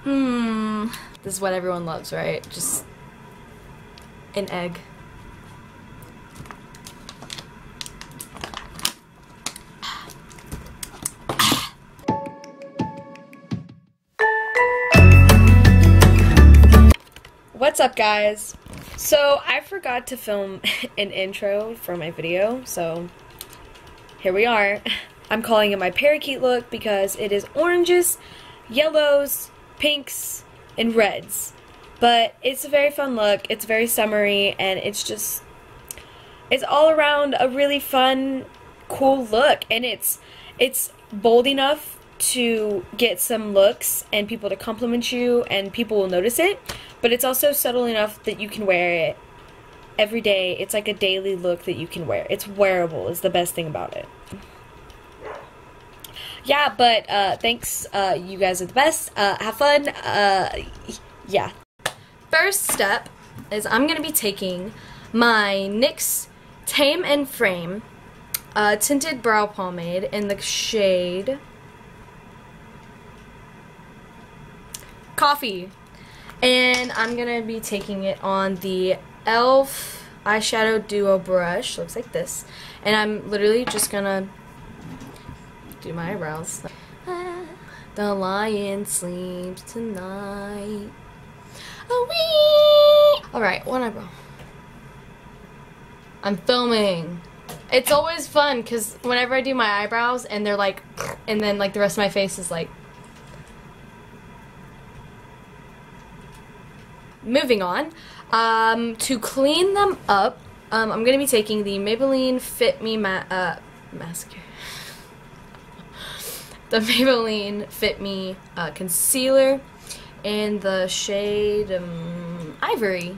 This is what everyone loves, right? Just an egg. What's up, guys? So I forgot to film an intro for my video, so here we are. I'm calling it my parakeet look because it is oranges, yellows, pinks, and reds. But it's a very fun look, it's very summery, and it's all around a really fun, cool look. And it's bold enough to get some looks and people to compliment you and people will notice it. But it's also subtle enough that you can wear it every day. It's like a daily look that you can wear. It's wearable is the best thing about it. Yeah, but thanks. You guys are the best. Have fun. Yeah. First step is I'm going to be taking my NYX Tame and Frame tinted brow pomade in the shade Coffee. And I'm going to be taking it on the e.l.f. eyeshadow duo brush. Looks like this. And I'm literally just going to do my eyebrows. The lion sleeps tonight. Alright, one eyebrow. I'm filming. It's always fun because whenever I do my eyebrows and they're like, and then like the rest of my face is like. Moving on, to clean them up, I'm going to be taking the Maybelline Fit Me mascara. The Maybelline Fit Me concealer in the shade Ivory.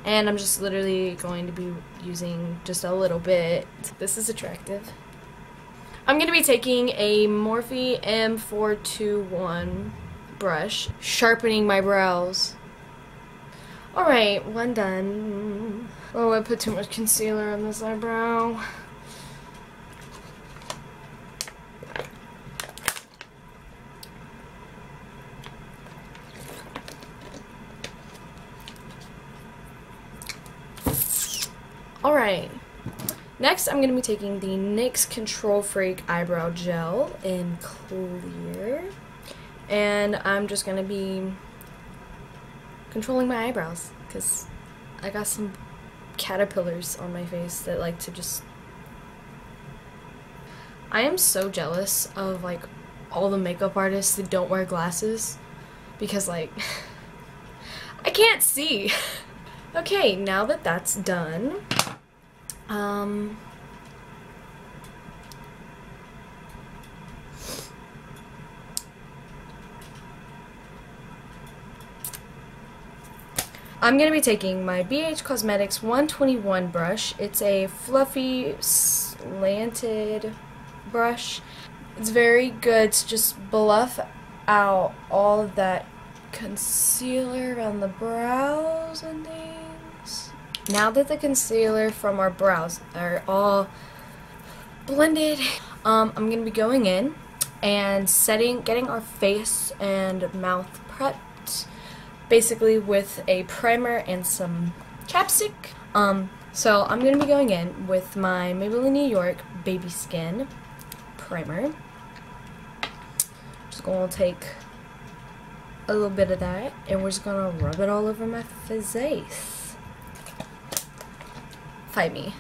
And I'm just literally going to be using just a little bit. This is attractive. I'm going to be taking a Morphe M421 brush, sharpening my brows. Alright, one done. Oh, I put too much concealer on this eyebrow. Alright, next I'm going to be taking the NYX Control Freak Eyebrow Gel in clear. And I'm just going to be controlling my eyebrows because I got some caterpillars on my face that like to just. I am so jealous of like all the makeup artists that don't wear glasses because like I can't see. Okay, now that that's done, I'm going to be taking my BH Cosmetics 121 brush. It's a fluffy, slanted brush. It's very good to just bluff out all of that concealer around the brows and things. Now that the concealer from our brows are all blended, I'm going to be going in and getting our face and mouth prepped. Basically with a primer and some chapstick. So I'm going to be going in with my Maybelline New York Baby Skin primer. Just going to take a little bit of that and we're just going to rub it all over my face. Fight me.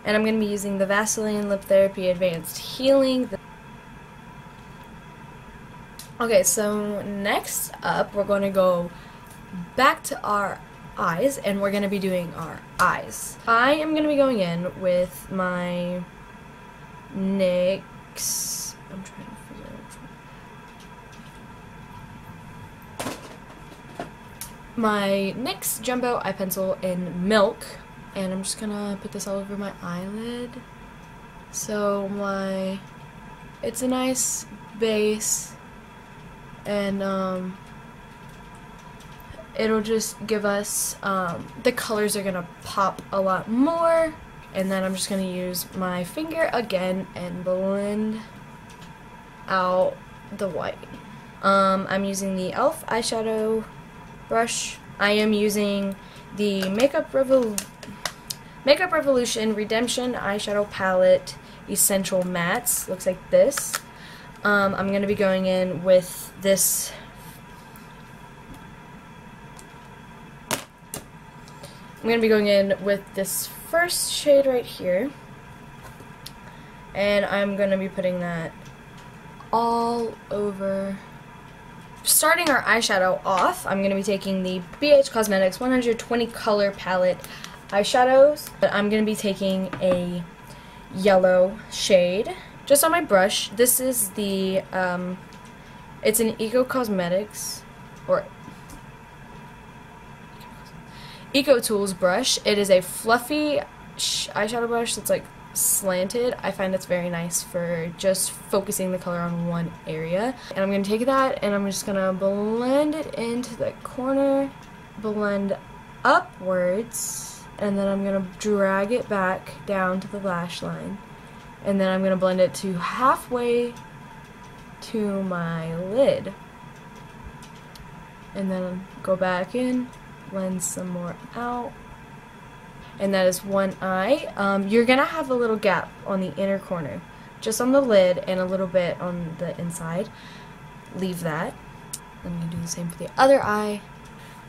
And I'm going to be using the Vaseline Lip Therapy Advanced Healing. Okay, so next up we're going to go back to our eyes and we're going to be doing our eyes. I am going to be going in with my NYX, I'm trying to figure out which one. My NYX Jumbo Eye Pencil in Milk, and I'm just going to put this all over my eyelid. So it's a nice base. And it'll just give us, the colors are gonna pop a lot more. And then I'm just gonna use my finger again and blend out the white. I'm using the e.l.f. eyeshadow brush. I am using the Makeup Revolution Redemption eyeshadow palette Essential Mattes. Looks like this. I'm going to be going in with this first shade right here, and I'm going to be putting that all over. Starting our eyeshadow off, I'm going to be taking the BH Cosmetics 120 color palette eyeshadows, but I'm going to be taking a yellow shade just on my brush. This is the it's an Eco Cosmetics or Eco Tools brush. It is a fluffy eyeshadow brush that's like slanted. I find it's very nice for just focusing the color on one area. And I'm going to take that and I'm just going to blend it into the corner, blend upwards, and then I'm going to drag it back down to the lash line. And then I'm going to blend it to halfway to my lid. And then go back in, blend some more out. And that is one eye. You're going to have a little gap on the inner corner, just on the lid and a little bit on the inside. Leave that. I'm going to do the same for the other eye.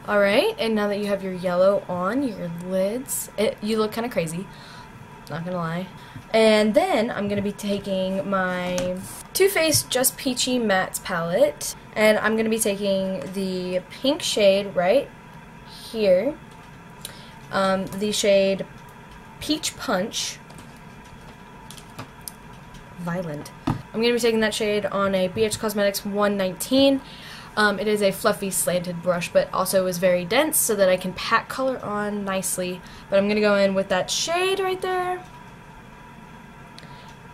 Alright, and now that you have your yellow on your lids, you look kind of crazy, not going to lie. And then I'm going to be taking my Too Faced Just Peachy Mattes palette, and I'm going to be taking the pink shade right here. The shade Peach Punch, Violent. I'm going to be taking that shade on a BH Cosmetics 119. It is a fluffy slanted brush, but also is very dense so that I can pack color on nicely. But I'm going to go in with that shade right there.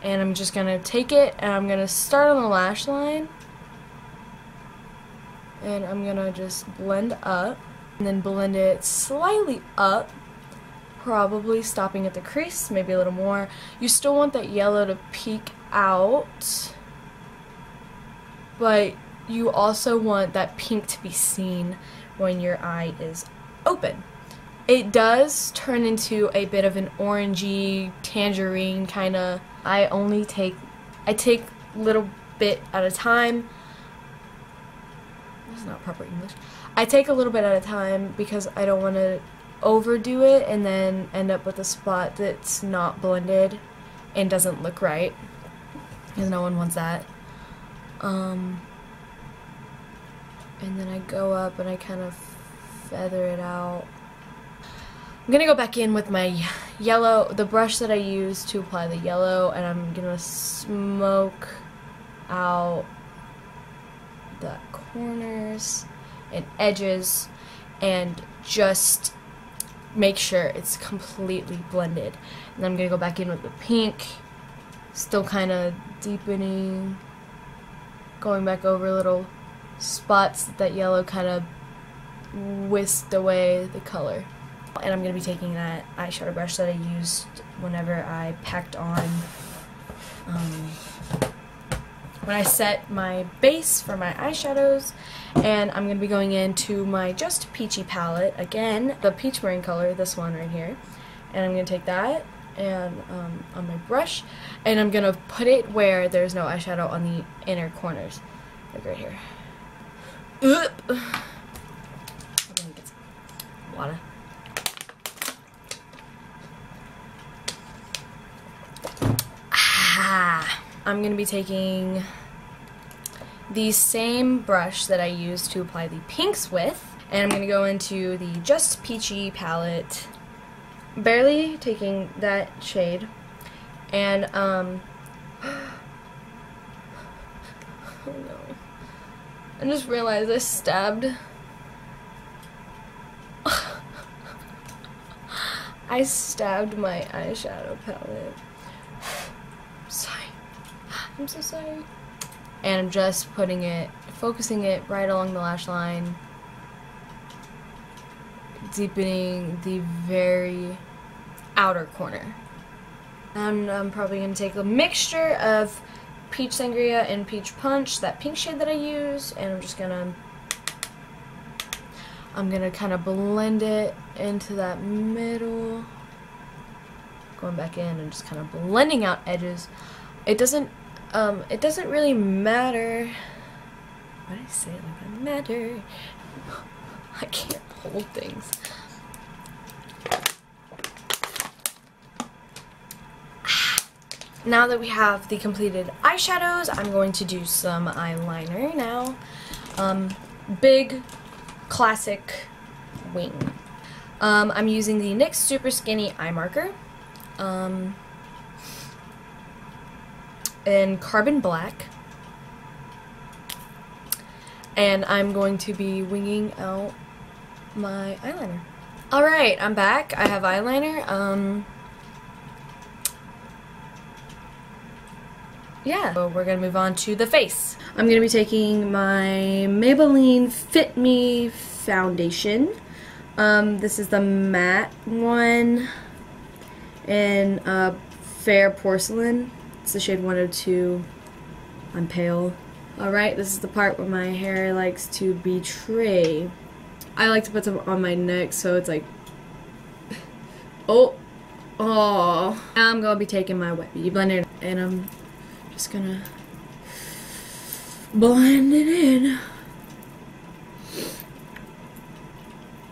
And I'm just going to take it and I'm going to start on the lash line. And I'm going to just blend up. And then blend it slightly up, probably stopping at the crease, maybe a little more. You still want that yellow to peek out, but you also want that pink to be seen when your eye is open. It does turn into a bit of an orangey, tangerine kind of. I take little bit at a time. That's not proper English. I take a little bit at a time because I don't want to overdo it and then end up with a spot that's not blended and doesn't look right, because no one wants that. And then I go up and I kind of feather it out. I'm going to go back in with my yellow, the brush that I used to apply the yellow, and I'm going to smoke out the corners and edges and just make sure it's completely blended. And I'm going to go back in with the pink, still kind of deepening, going back over little spots that yellow kind of whisked away the color. And I'm going to be taking that eyeshadow brush that I used whenever I packed on when I set my base for my eyeshadows, and I'm going to be going into my Just Peachy palette, again, the peach marine color, this one right here, and I'm going to take that and on my brush, and I'm going to put it where there's no eyeshadow on the inner corners, like right here. I'm going to get some water. I'm going to be taking the same brush that I used to apply the pinks with, and I'm going to go into the Just Peachy palette, barely taking that shade, and oh no, I just realized I stabbed I stabbed my eyeshadow palette. Sorry. I'm so sorry. And I'm just focusing it right along the lash line, deepening the very outer corner. And I'm probably going to take a mixture of Peach Sangria and Peach Punch, that pink shade that I use, and I'm gonna kind of blend it into that middle, going back in and just kind of blending out edges. It doesn't really matter. Why did I say it like that? Matter. I can't hold things. Now that we have the completed eyeshadows, I'm going to do some eyeliner now. Big classic wing. I'm using the NYX Super Skinny Eye Marker in Carbon Black, and I'm going to be winging out my eyeliner. Alright, I'm back. I have eyeliner. Yeah, so we're gonna move on to the face. I'm gonna be taking my Maybelline Fit Me foundation. This is the matte one in Fair Porcelain. It's the shade 102. I'm pale. Alright, this is the part where my hair likes to betray. I like to put some on my neck, so it's like, oh. Now I'm gonna be taking my wet beauty blender, and I'm just gonna blend it in.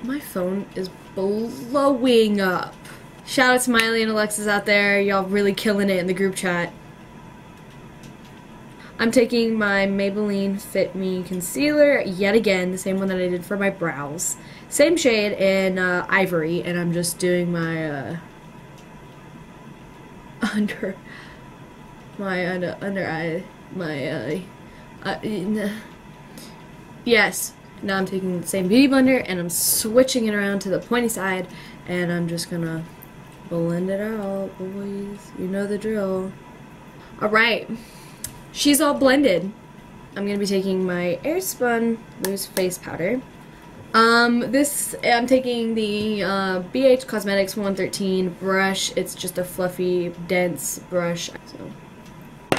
My phone is blowing up. Shout out to Miley and Alexis out there. Y'all really killing it in the group chat. I'm taking my Maybelline Fit Me concealer, yet again, the same one that I did for my brows. Same shade in Ivory, and I'm just doing my under eye, yes. Now I'm taking the same beauty blender and I'm switching it around to the pointy side, and I'm just gonna blend it out, boys. You know the drill. Alright, she's all blended. I'm gonna be taking my Airspun loose face powder. I'm taking the BH Cosmetics 113 brush. It's just a fluffy, dense brush. So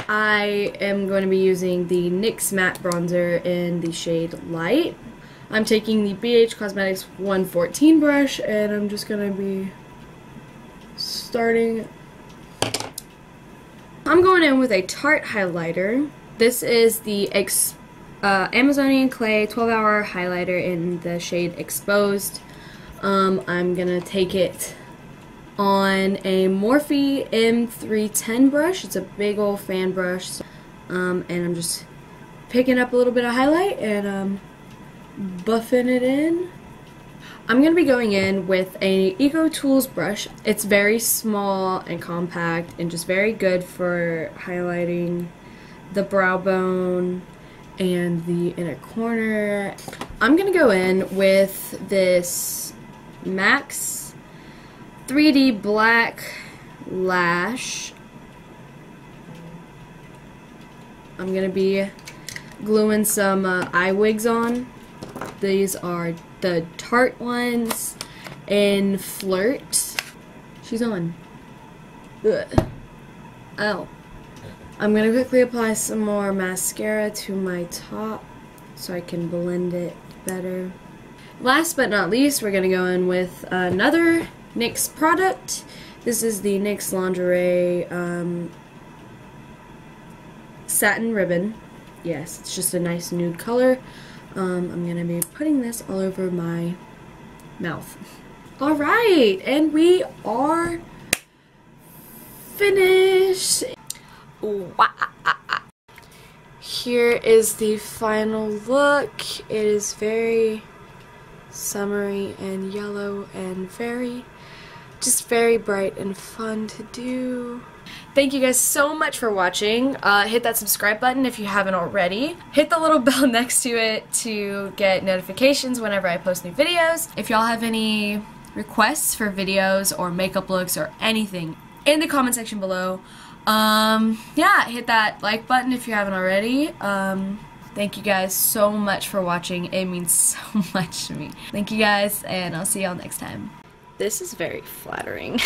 I am going to be using the NYX Matte Bronzer in the shade Light. I'm taking the BH Cosmetics 114 brush, and I'm just going to be starting. I'm going in with a Tarte highlighter. This is the Amazonian Clay 12-hour highlighter in the shade Exposed. I'm gonna take it on a Morphe M310 brush. It's a big old fan brush, and I'm just picking up a little bit of highlight and buffing it in. I'm gonna be going in with a Eco Tools brush. It's very small and compact and just very good for highlighting the brow bone and the inner corner. I'm gonna go in with this MAC's 3D Black Lash. I'm gonna be gluing some eye wigs on. These are the Tarte ones in Flirt. She's on. Ugh. Oh. I'm going to quickly apply some more mascara to my top so I can blend it better. Last but not least, we're going to go in with another NYX product. This is the NYX Lingerie Satin Ribbon. Yes, it's just a nice nude color. I'm going to be putting this all over my mouth. Alright, and we are finished. Here is the final look. It is very summery and yellow and just very bright and fun to do. Thank you guys so much for watching. Hit that subscribe button if you haven't already. Hit the little bell next to it to get notifications whenever I post new videos. If y'all have any requests for videos or makeup looks or anything, in the comment section below. Yeah, hit that like button if you haven't already. Thank you guys so much for watching. It means so much to me. Thank you guys, and I'll see y'all next time. This is very flattering.